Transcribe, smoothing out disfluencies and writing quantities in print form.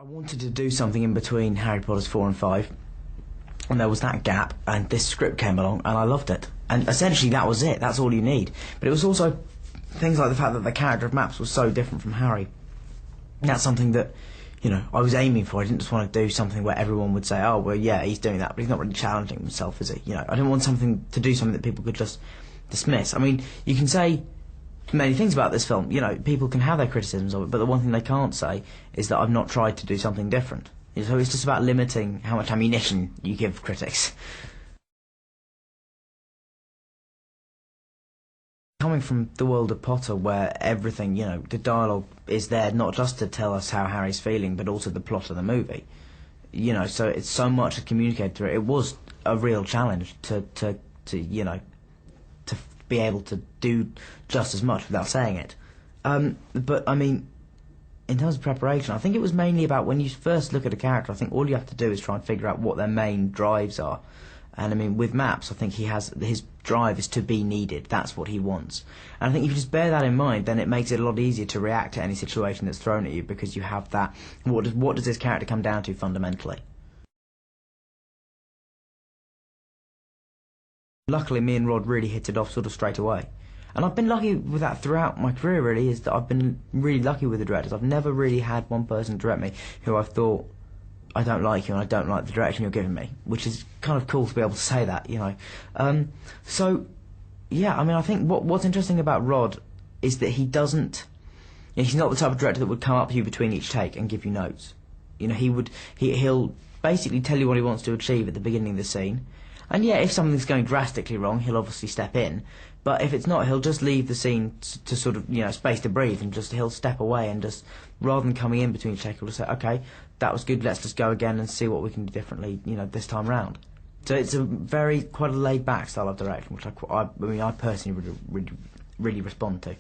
I wanted to do something in between Harry Potter's 4 and 5, and there was that gap, and this script came along, and I loved it. And essentially that was it, that's all you need. But it was also things like the fact that the character of Maps was so different from Harry. And that's something that, you know, I was aiming for. I didn't just want to do something where everyone would say, oh, well, yeah, he's doing that, but he's not really challenging himself, is he? You know, I didn't want to do something that people could just dismiss. I mean, you can say many things about this film, you know, people can have their criticisms of it, but the one thing they can't say is that I've not tried to do something different. So it's just about limiting how much ammunition you give critics. Coming from the world of Potter, where everything, you know, the dialogue is there not just to tell us how Harry's feeling, but also the plot of the movie. You know, so it's so much communicated through it. It was a real challenge to you know, to be able to do just as much without saying it. But I mean, in terms of preparation, I think it was mainly about when you first look at a character, I think all you have to do is try and figure out what their main drives are. And I mean, with Maps, I think his drive is to be needed. That's what he wants. And I think if you just bear that in mind, then it makes it a lot easier to react to any situation that's thrown at you, because you have that. What does this character come down to fundamentally? Luckily, me and Rod really hit it off sort of straight away. And I've been lucky with that throughout my career, really, is that I've been really lucky with the directors. I've never really had one person direct me who I've thought, I don't like you and I don't like the direction you're giving me, which is kind of cool to be able to say that, you know. So, yeah, I mean, I think what's interesting about Rod is that he doesn't, you know, he's not the type of director that would come up to you between each take and give you notes. You know, he'll basically tell you what he wants to achieve at the beginning of the scene. And yeah, if something's going drastically wrong, he'll obviously step in. But if it's not, he'll just leave the scene to sort of, you know, space to breathe, and just he'll step away and just, rather than coming in between each take, he'll just say, okay, that was good, let's just go again and see what we can do differently, you know, this time round. So it's quite a laid-back style of direction, which I mean, I personally really respond to.